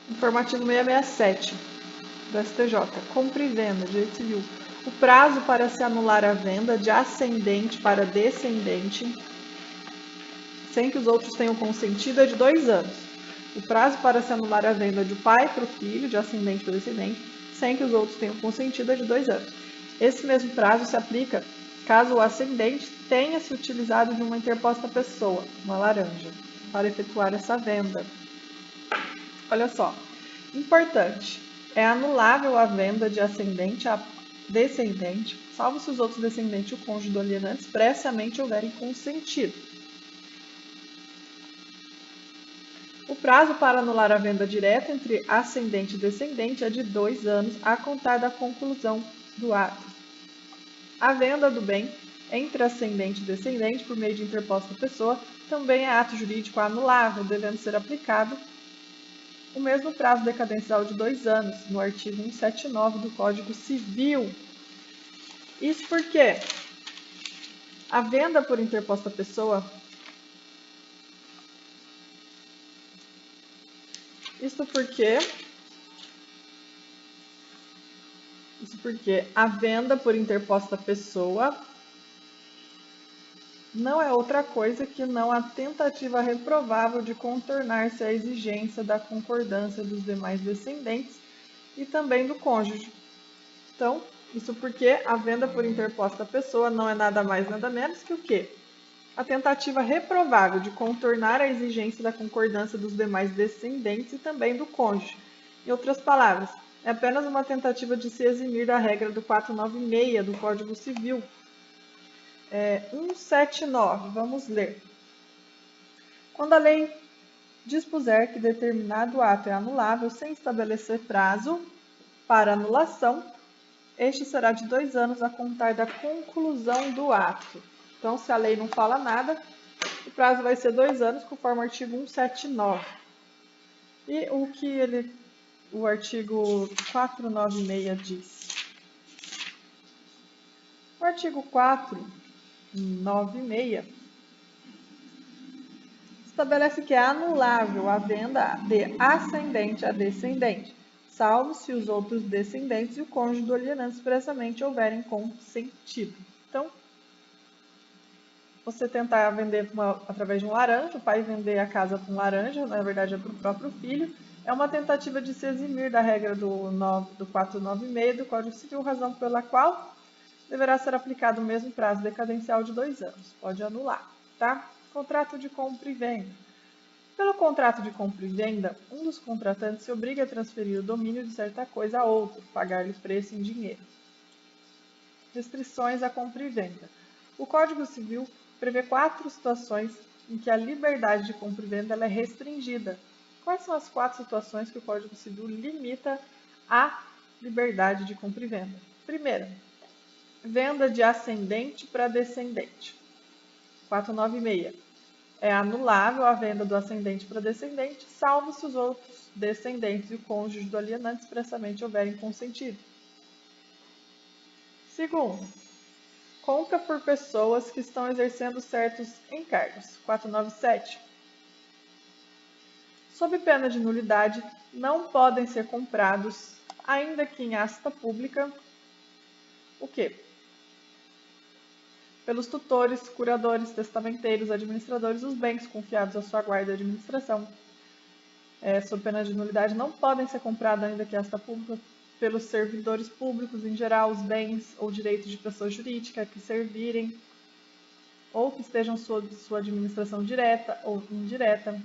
Informativo 667 do STJ. Compra e venda, direito civil. O prazo para se anular a venda de ascendente para descendente, sem que os outros tenham consentido, é de 2 anos. O prazo para se anular a venda de pai para o filho, de ascendente para descendente, sem que os outros tenham consentido, é de 2 anos. Esse mesmo prazo se aplica caso o ascendente tenha se utilizado de uma interposta pessoa, uma laranja, para efetuar essa venda. Olha só, importante, é anulável a venda de ascendente a descendente, salvo se os outros descendentes e o cônjuge do alienante expressamente houverem consentido. O prazo para anular a venda direta entre ascendente e descendente é de 2 anos a contar da conclusão do ato. A venda do bem entre ascendente e descendente por meio de interposta pessoa também é ato jurídico anulável, devendo ser aplicado o mesmo prazo decadencial de 2 anos, no artigo 179 do Código Civil. Isso porque a venda por interposta pessoa, isso porque a venda por interposta pessoa não é outra coisa que não a tentativa reprovável de contornar-se a exigência da concordância dos demais descendentes e também do cônjuge. Então, isso porque a venda por interposta pessoa não é nada mais nada menos que o quê? A tentativa reprovável de contornar a exigência da concordância dos demais descendentes e também do cônjuge. Em outras palavras, é apenas uma tentativa de se eximir da regra do 496 do Código Civil. 179, vamos ler. Quando a lei dispuser que determinado ato é anulável sem estabelecer prazo para anulação, este será de 2 anos a contar da conclusão do ato. Então, se a lei não fala nada, o prazo vai ser 2 anos, conforme o artigo 179. E o que o artigo 496 diz? O artigo 496 estabelece que é anulável a venda de ascendente a descendente, salvo se os outros descendentes e o cônjuge do alienante expressamente houverem consentido. Então, você tentar vender através de um laranja, o pai vender a casa para um laranja, na verdade é para o próprio filho, é uma tentativa de se eximir da regra do 496 do Código Civil, razão pela qual deverá ser aplicado o mesmo prazo decadencial de 2 anos. Pode anular, tá? Contrato de compra e venda. Pelo contrato de compra e venda, um dos contratantes se obriga a transferir o domínio de certa coisa a outro, pagar-lhe preço em dinheiro. Restrições à compra e venda. O Código Civil prevê 4 situações em que a liberdade de compra e venda é restringida. Quais são as 4 situações que o Código Civil limita a liberdade de compra e venda? Primeira, venda de ascendente para descendente. 496. É anulável a venda do ascendente para descendente, salvo se os outros descendentes e o cônjuge do alienante expressamente houverem consentido. Segundo, compra por pessoas que estão exercendo certos encargos. 497. Sob pena de nulidade, não podem ser comprados, ainda que em asta pública, o quê? Pelos tutores, curadores, testamenteiros, administradores, os bens confiados à sua guarda e administração. Sob pena de nulidade, não podem ser comprados, ainda que asta pública, pelos servidores públicos em geral, os bens ou direitos de pessoa jurídica que servirem ou que estejam sob sua administração direta ou indireta.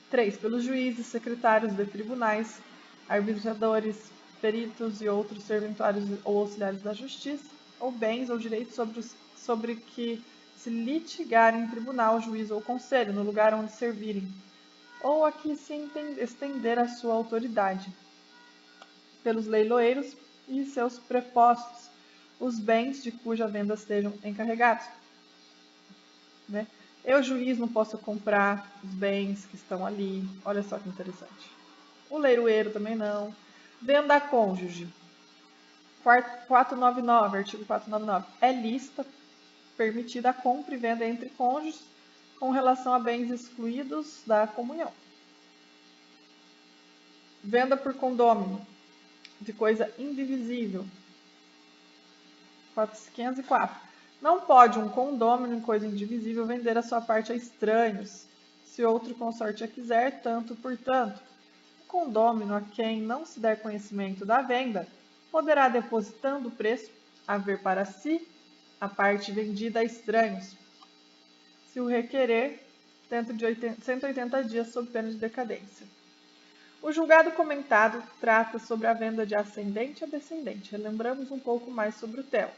3. Pelos juízes, secretários de tribunais, arbitradores, peritos e outros serventuários ou auxiliares da justiça, ou bens ou direitos sobre que se litigarem em tribunal, juiz ou conselho, no lugar onde servirem, ou a que se estender a sua autoridade. Pelos leiloeiros e seus prepostos, os bens de cuja venda estejam encarregados. Né? Eu, juiz, não posso comprar os bens que estão ali. Olha só que interessante. O leiloeiro também não. Venda a cônjuge. 499, artigo 499. É lícita, permitida a compra e venda entre cônjuges com relação a bens excluídos da comunhão. Venda por condômino de coisa indivisível. 504. Não pode um condômino em coisa indivisível vender a sua parte a estranhos, se outro consorte a quiser, tanto por tanto. O condômino a quem não se der conhecimento da venda poderá, depositando o preço, haver para si a parte vendida a estranhos, se o requerer, dentro de 180 dias, sob pena de decadência. O julgado comentado trata sobre a venda de ascendente a descendente. Relembremos um pouco mais sobre o tema.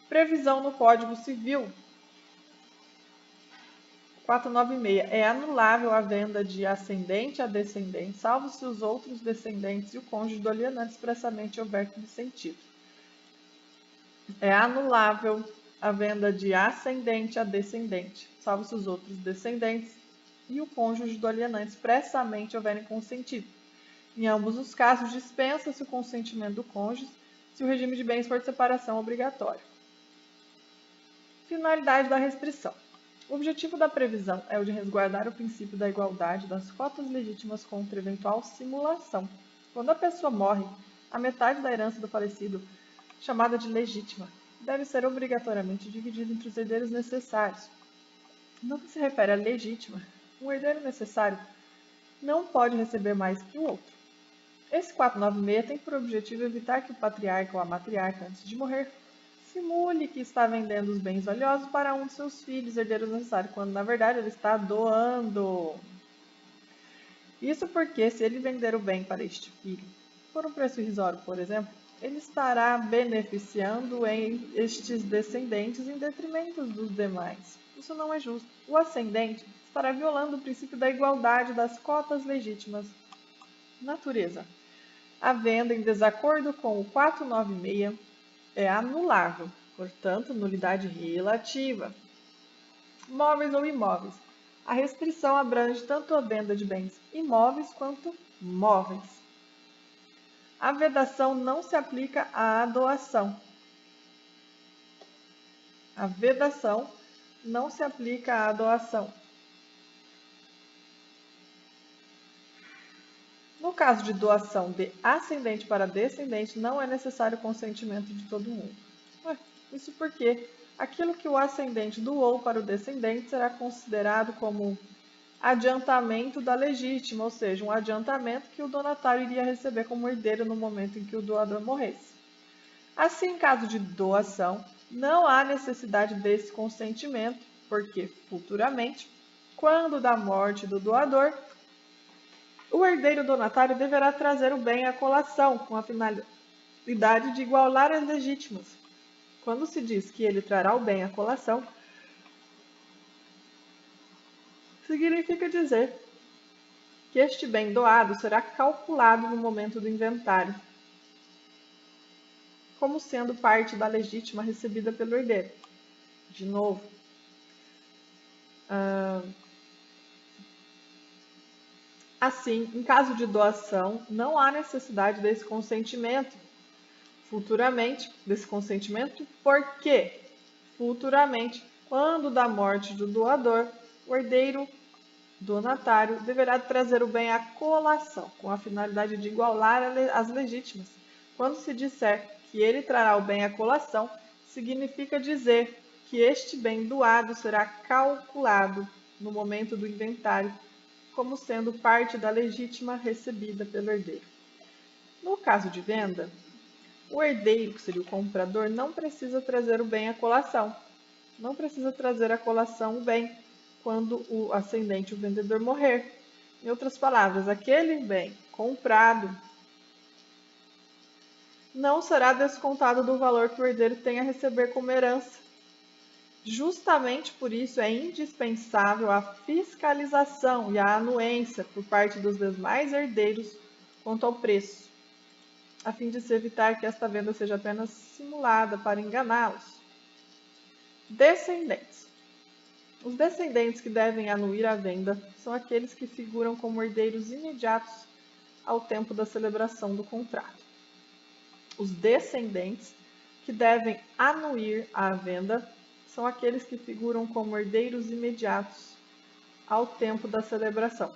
Previsão no Código Civil 496. É anulável a venda de ascendente a descendente, salvo se os outros descendentes e o cônjuge do alienante expressamente houver consentido. É anulável a venda de ascendente a descendente, salvo se os outros descendentes e o cônjuge do alienante expressamente houverem consentido. Em ambos os casos, dispensa-se o consentimento do cônjuge se o regime de bens for de separação obrigatório. Finalidade da restrição. O objetivo da previsão é o de resguardar o princípio da igualdade das cotas legítimas contra eventual simulação. Quando a pessoa morre, a metade da herança do falecido, chamada de legítima, deve ser obrigatoriamente dividida entre os herdeiros necessários. No que se refere à legítima, um herdeiro necessário não pode receber mais que o outro. Esse 496 tem por objetivo evitar que o patriarca ou a matriarca, antes de morrer, simule que está vendendo os bens valiosos para um de seus filhos, herdeiros necessários, quando na verdade ele está doando. Isso porque, se ele vender o bem para este filho, por um preço irrisório, por exemplo, ele estará beneficiando estes descendentes em detrimento dos demais. Isso não é justo. O ascendente estará violando o princípio da igualdade das cotas legítimas. Natureza. A venda em desacordo com o 496 é anulável, portanto, nulidade relativa. Móveis ou imóveis. A restrição abrange tanto a venda de bens imóveis quanto móveis. A vedação não se aplica à doação. A vedação não se aplica à doação. No caso de doação de ascendente para descendente, não é necessário o consentimento de todo mundo. Isso porque aquilo que o ascendente doou para o descendente será considerado como adiantamento da legítima, ou seja, um adiantamento que o donatário iria receber como herdeiro no momento em que o doador morresse. Assim, em caso de doação, não há necessidade desse consentimento, porque futuramente, quando da morte do doador, o herdeiro donatário deverá trazer o bem à colação, com a finalidade de igualar as legítimas. Quando se diz que ele trará o bem à colação, significa dizer que este bem doado será calculado no momento do inventário, como sendo parte da legítima recebida pelo herdeiro. De novo, assim, em caso de doação, não há necessidade desse consentimento futuramente, porque futuramente, quando da morte do doador, o herdeiro donatário deverá trazer o bem à colação, com a finalidade de igualar as legítimas. Quando se disser que ele trará o bem à colação, significa dizer que este bem doado será calculado no momento do inventário como sendo parte da legítima recebida pelo herdeiro. No caso de venda, o herdeiro, que seria o comprador, não precisa trazer o bem à colação. Não precisa trazer à colação o bem quando o ascendente, o vendedor, morrer. Em outras palavras, aquele bem comprado não será descontado do valor que o herdeiro tem a receber como herança. Justamente por isso é indispensável a fiscalização e a anuência por parte dos demais herdeiros quanto ao preço, a fim de se evitar que esta venda seja apenas simulada para enganá-los. Descendentes. Os descendentes que devem anuir a venda são aqueles que figuram como herdeiros imediatos ao tempo da celebração do contrato. Os descendentes que devem anuir a venda são aqueles que figuram como herdeiros imediatos ao tempo da celebração.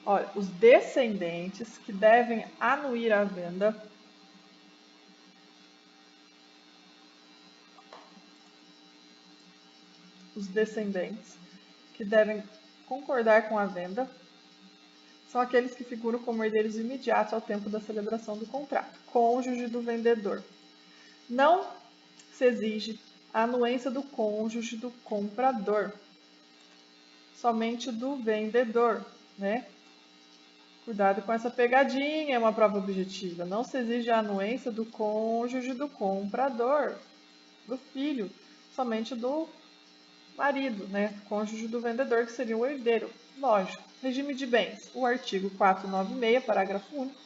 Olha, os descendentes que devem anuir a venda concordar com a venda são aqueles que figuram como herdeiros imediatos ao tempo da celebração do contrato, cônjuge do vendedor. Não se exige a anuência do cônjuge do comprador, somente do vendedor, né? Cuidado com essa pegadinha, é uma prova objetiva. Não se exige a anuência do cônjuge do comprador, do filho, somente do marido, né? Cônjuge do vendedor, que seria o herdeiro. Lógico. Regime de bens. O artigo 496, parágrafo único,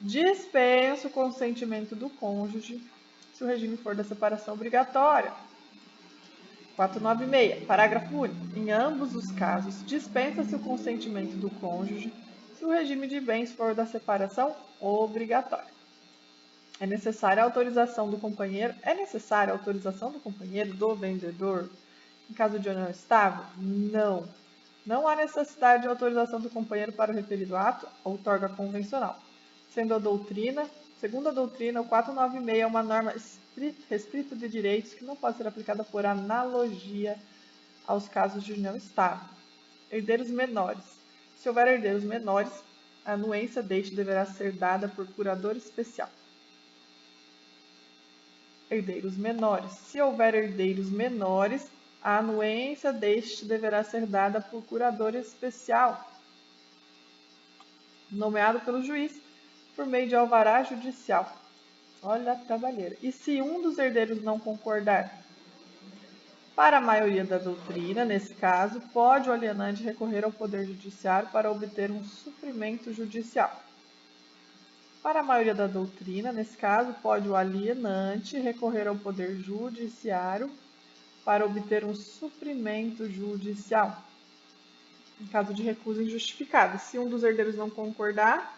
dispensa o consentimento do cônjuge se o regime for da separação obrigatória. 496, parágrafo único. Em ambos os casos, dispensa-se o consentimento do cônjuge se o regime de bens for da separação obrigatória. É necessária a autorização do companheiro? É necessária a autorização do companheiro do vendedor em caso de união estável? Não. Não há necessidade de autorização do companheiro para o referido ato, outorga convencional. Segundo a doutrina, o 496 é uma norma restrita de direitos que não pode ser aplicada por analogia aos casos de união estável. Herdeiros menores. Se houver herdeiros menores, a anuência deste deverá ser dada por curador especial. Herdeiros menores. Se houver herdeiros menores, a anuência deste deverá ser dada por curador especial, nomeado pelo juiz, por meio de alvará judicial. Olha a trabalheira. E se um dos herdeiros não concordar? Para a maioria da doutrina, nesse caso, pode o alienante recorrer ao Poder Judiciário para obter um suprimento judicial. Para a maioria da doutrina, nesse caso, pode o alienante recorrer ao Poder Judiciário para obter um suprimento judicial, em caso de recusa injustificada. Se um dos herdeiros não concordar,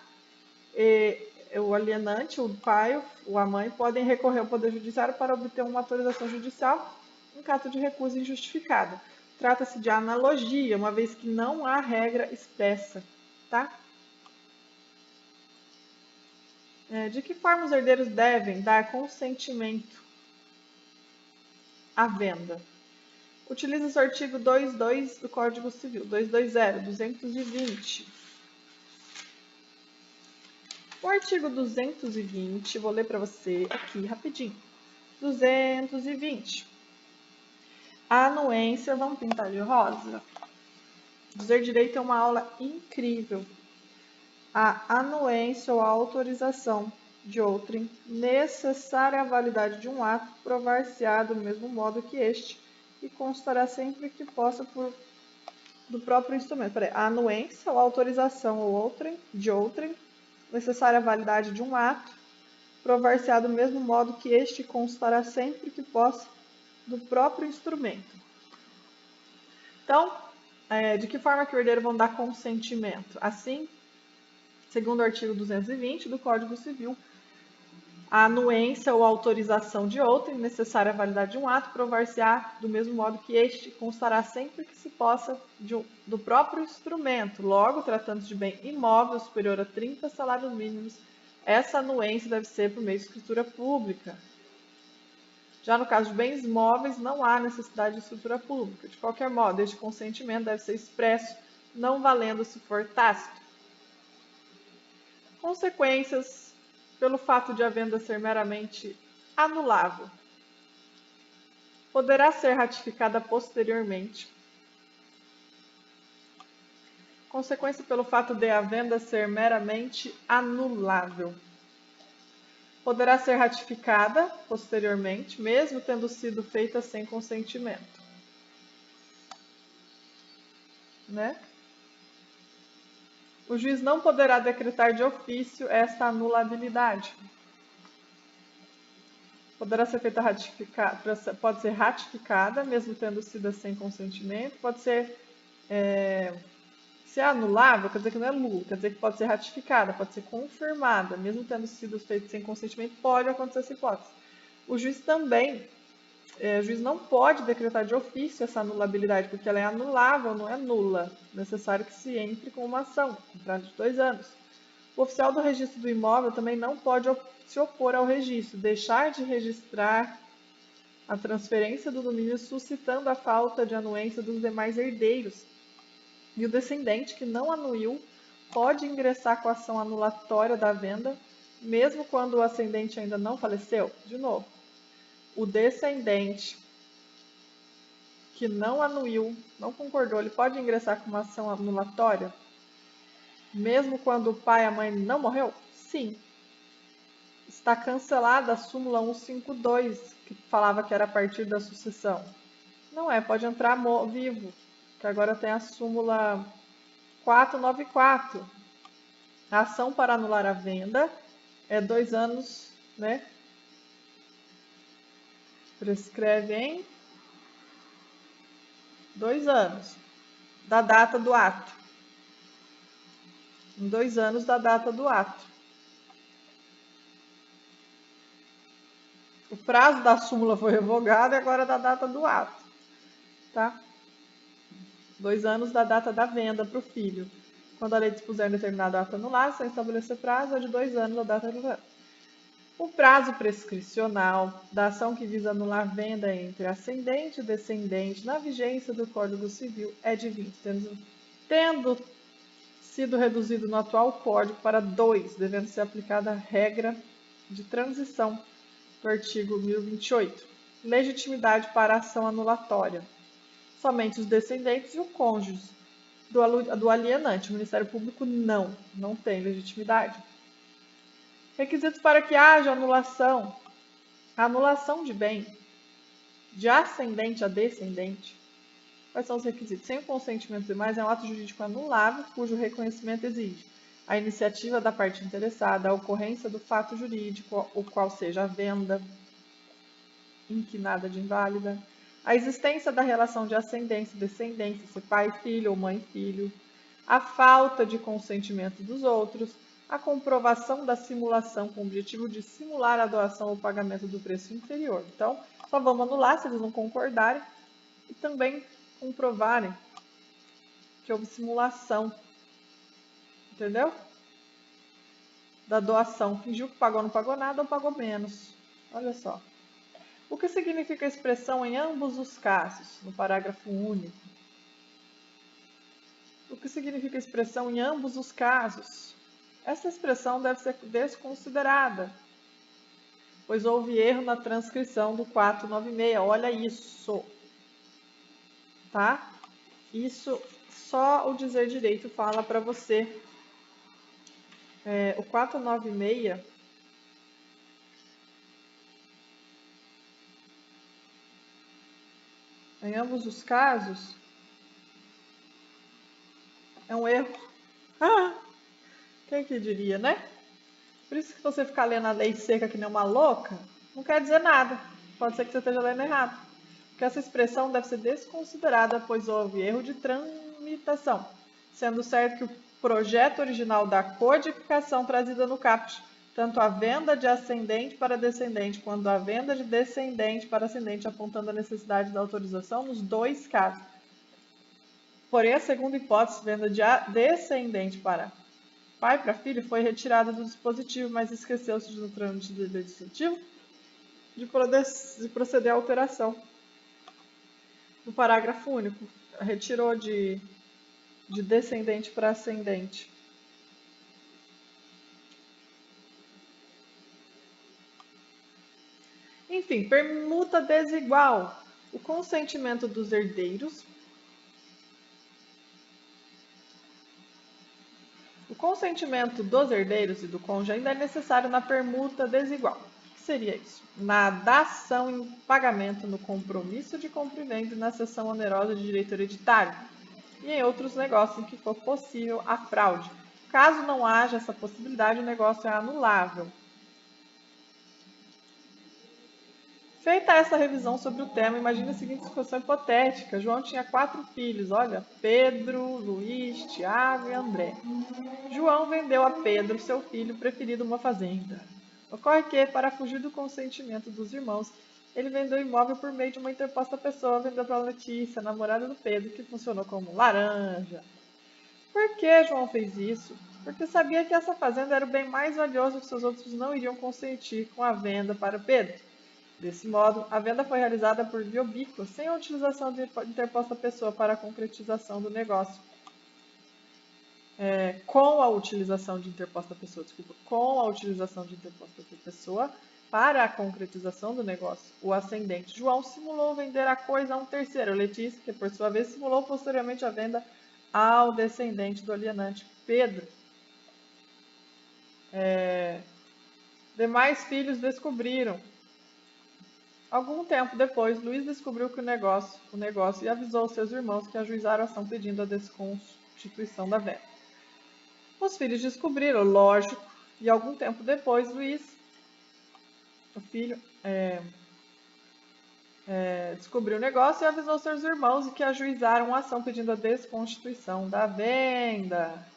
o alienante, o pai ou a mãe podem recorrer ao Poder Judiciário para obter uma autorização judicial em caso de recusa injustificada. Trata-se de analogia, uma vez que não há regra expressa, tá? De que forma os herdeiros devem dar consentimento à venda? Utiliza-se o artigo 22 do Código Civil, 220. O artigo 220, vou ler para você aqui rapidinho. 220. A anuência, vamos pintar de rosa? Dizer direito é uma aula incrível. A anuência ou a autorização de outrem, necessária à validade de um ato, provar-se-á do mesmo modo que este, e constará sempre que possa do próprio instrumento. A anuência ou autorização ou outrem, de outrem, necessária à validade de um ato, provar-se-á do mesmo modo que este, constará sempre que possa do próprio instrumento. Então, de que forma que o herdeiro vão dar consentimento? Assim, segundo o artigo 220 do Código Civil, a anuência ou autorização de outrem, necessária à validade de um ato, provar-se-á do mesmo modo que este, constará sempre que se possa do próprio instrumento. Logo, tratando-se de bem imóvel superior a 30 salários mínimos, essa anuência deve ser por meio de escritura pública. Já no caso de bens móveis, não há necessidade de escritura pública. De qualquer modo, este consentimento deve ser expresso, não valendo se for tácito. Consequências pelo fato de a venda ser meramente anulável. Poderá ser ratificada posteriormente. Consequência pelo fato de a venda ser meramente anulável. Poderá ser ratificada posteriormente, mesmo tendo sido feita sem consentimento. Né? O juiz não poderá decretar de ofício esta anulabilidade. Poderá ser feita pode ser ratificada, mesmo tendo sido sem consentimento. Pode ser, se é anulável, quer dizer que não é nulo, quer dizer que pode ser ratificada, pode ser confirmada, mesmo tendo sido feito sem consentimento, pode acontecer essa hipótese. O juiz também o juiz não pode decretar de ofício essa anulabilidade, porque ela é anulável, não é nula. É necessário que se entre com uma ação, em prazo de 2 anos. O oficial do registro do imóvel também não pode se opor ao registro, deixar de registrar a transferência do domínio, suscitando a falta de anuência dos demais herdeiros. E o descendente que não anuiu pode ingressar com a ação anulatória da venda, mesmo quando o ascendente ainda não faleceu. De novo, o descendente que não anuiu, não concordou, ele pode ingressar com uma ação anulatória, mesmo quando o pai e a mãe não morreu? Sim. Está cancelada a súmula 152, que falava que era a partir da sucessão. Não é, pode entrar vivo, que agora tem a súmula 494. A ação para anular a venda é 2 anos, né? Prescreve em 2 anos da data do ato. Em 2 anos da data do ato. O prazo da súmula foi revogado e agora é da data do ato. Tá? 2 anos da data da venda para o filho. Quando a lei dispuser determinado ato anulado, sem estabelecer prazo, é de 2 anos da data do ato. O prazo prescricional da ação que visa anular a venda entre ascendente e descendente na vigência do Código Civil é de 20, tendo sido reduzido no atual Código para 2, devendo ser aplicada a regra de transição do artigo 1028. Legitimidade para a ação anulatória. Somente os descendentes e o cônjuge do alienante. O Ministério Público não tem legitimidade. Requisitos para que haja anulação. A anulação de bem de ascendente a descendente. Quais são os requisitos? Sem o consentimento dos demais, é um ato jurídico anulável, cujo reconhecimento exige a iniciativa da parte interessada, a ocorrência do fato jurídico, o qual seja a venda inquinada de inválida, a existência da relação de ascendência e descendência, se pai e filho ou mãe e filho, a falta de consentimento dos outros, a comprovação da simulação com o objetivo de simular a doação ou pagamento do preço inferior. Então, só vamos anular se eles não concordarem e também comprovarem que houve simulação, entendeu? Da doação. Fingiu que pagou, não pagou nada ou pagou menos. Olha só. O que significa a expressão em ambos os casos, no parágrafo único? O que significa a expressão em ambos os casos? Essa expressão deve ser desconsiderada, pois houve erro na transcrição do 496. Olha isso, tá? Isso só o dizer direito fala para você. O 496 em ambos os casos é um erro. Quem que diria, né? Por isso que você ficar lendo a lei seca que nem uma louca, não quer dizer nada. Pode ser que você esteja lendo errado. Porque essa expressão deve ser desconsiderada, pois houve erro de tramitação, sendo certo que o projeto original da codificação trazida no caput, tanto a venda de ascendente para descendente, quanto a venda de descendente para ascendente, apontando a necessidade da autorização nos 2 casos. Porém, a segunda hipótese, venda de descendente para pai para filho, foi retirada do dispositivo, mas esqueceu-se no trâmite legislativo de proceder à alteração. No parágrafo único, retirou de descendente para ascendente. Enfim, permuta desigual. O consentimento dos herdeiros. O consentimento dos herdeiros e do cônjuge ainda é necessário na permuta desigual. O que seria isso? Na dação em pagamento no compromisso de compra e venda e na cessão onerosa de direito hereditário e em outros negócios em que for possível a fraude. Caso não haja essa possibilidade, o negócio é anulável. Feita essa revisão sobre o tema, imagine a seguinte situação hipotética. João tinha 4 filhos, olha, Pedro, Luiz, Tiago e André. João vendeu a Pedro, seu filho preferido, uma fazenda. Ocorre que, para fugir do consentimento dos irmãos, ele vendeu o imóvel por meio de uma interposta pessoa, vendeu para Letícia, namorada do Pedro, que funcionou como laranja. Por que João fez isso? Porque sabia que essa fazenda era o bem mais valioso que seus outros não iriam consentir com a venda para Pedro. Desse modo, a venda foi realizada por via ubíqua, sem a utilização de interposta pessoa para a concretização do negócio. Com a utilização de interposta pessoa para a concretização do negócio. O ascendente João simulou vender a coisa a um terceiro, Letícia, que por sua vez simulou posteriormente a venda ao descendente do alienante, Pedro. Demais filhos descobriram. Algum tempo depois, Luiz descobriu que o negócio e avisou seus irmãos que ajuizaram a ação pedindo a desconstituição da venda. Os filhos descobriram, lógico, e algum tempo depois, Luiz, o filho, descobriu o negócio e avisou seus irmãos que ajuizaram a ação pedindo a desconstituição da venda.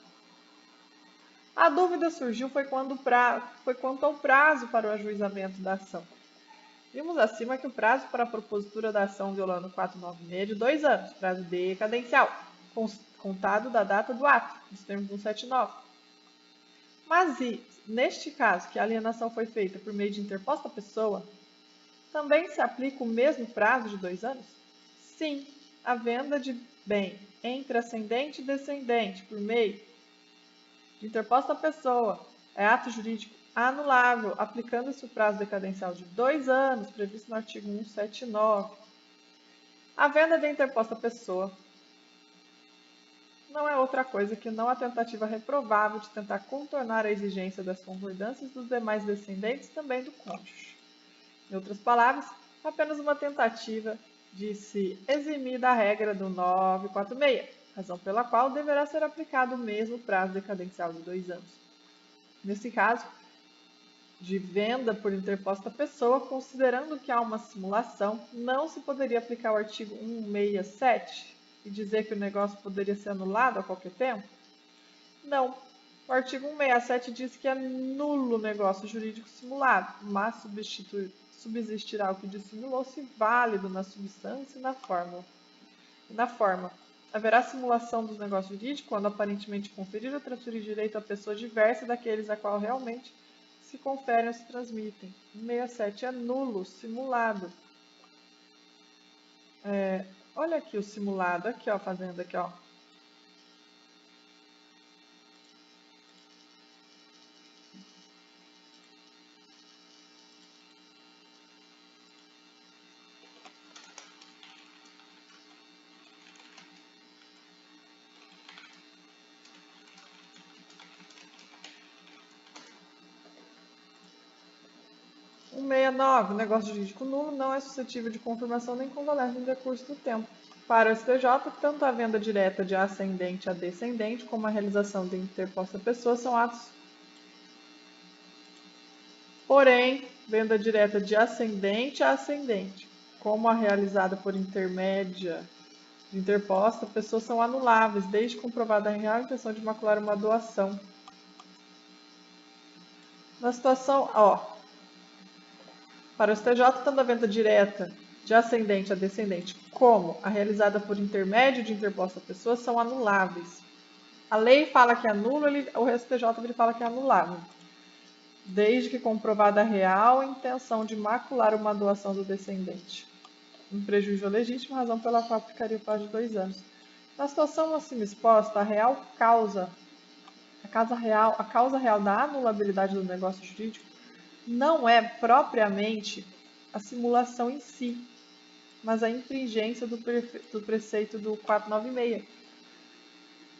A dúvida surgiu foi quanto ao prazo para o ajuizamento da ação. Vimos acima que o prazo para a propositura da ação violando 496 é de 2 anos, prazo decadencial, contado da data do ato, nos termos do 179. Mas neste caso, que a alienação foi feita por meio de interposta pessoa, também se aplica o mesmo prazo de 2 anos? Sim, a venda de bem entre ascendente e descendente por meio de interposta pessoa é ato jurídico anulável, aplicando-se o prazo decadencial de 2 anos, previsto no artigo 179. A venda de interposta pessoa não é outra coisa que não a tentativa reprovável de tentar contornar a exigência das concordâncias dos demais descendentes, também do cônjuge. Em outras palavras, apenas uma tentativa de se eximir da regra do 946, razão pela qual deverá ser aplicado o mesmo prazo decadencial de 2 anos. Nesse caso, de venda por interposta pessoa, considerando que há uma simulação, não se poderia aplicar o artigo 167 e dizer que o negócio poderia ser anulado a qualquer tempo? Não. O artigo 167 diz que é nulo o negócio jurídico simulado, mas subsistirá o que dissimulou-se válido na substância e na forma. Haverá simulação dos negócios jurídicos quando aparentemente conferir ou transferir direito a pessoa diversa daqueles a qual realmente se conferem ou se transmitem. 167 é nulo, simulado. Olha aqui o simulado, aqui ó, fazendo aqui ó. O 169, o negócio jurídico nulo não é suscetível de confirmação nem convalesce no decurso do tempo. Para o STJ, tanto a venda direta de ascendente a descendente como a realização de interposta pessoa são atos. Porém, venda direta de ascendente a ascendente, como a realizada por intermédia de interposta pessoa, são anuláveis, desde comprovada a real intenção de macular uma doação. Na situação, para o STJ, tanto a venda direta de ascendente a descendente como a realizada por intermédio de interposta pessoa são anuláveis. A lei fala que é nulo, o STJ fala que é anulável, desde que comprovada a real intenção de macular uma doação do descendente. Um prejuízo legítimo, razão pela qual aplicaria o prazo de 2 anos. Na situação acima exposta, a causa real da anulabilidade do negócio jurídico não é propriamente a simulação em si, mas a infringência do preceito do 496.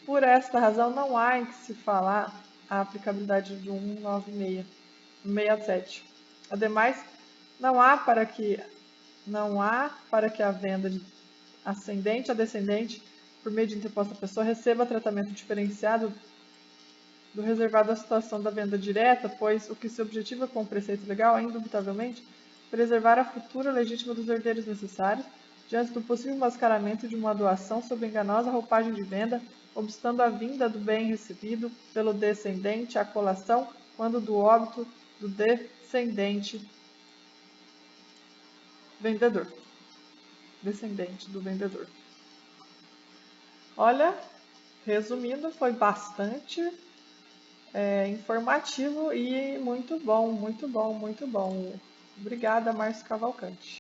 Por esta razão, não há em que se falar a aplicabilidade do 167. Ademais, não há para que a venda de ascendente a descendente por meio de interposta pessoa receba tratamento diferenciado do reservado à situação da venda direta, pois o que se objetiva com o preceito legal é, indubitavelmente, preservar a futura legítima dos herdeiros necessários diante do possível mascaramento de uma doação sob enganosa roupagem de venda, obstando a vinda do bem recebido pelo descendente à colação quando do óbito do descendente vendedor. Descendente do vendedor. Olha, resumindo, foi bastante informativo e muito bom, muito bom, muito bom. Obrigada, Márcio Cavalcante.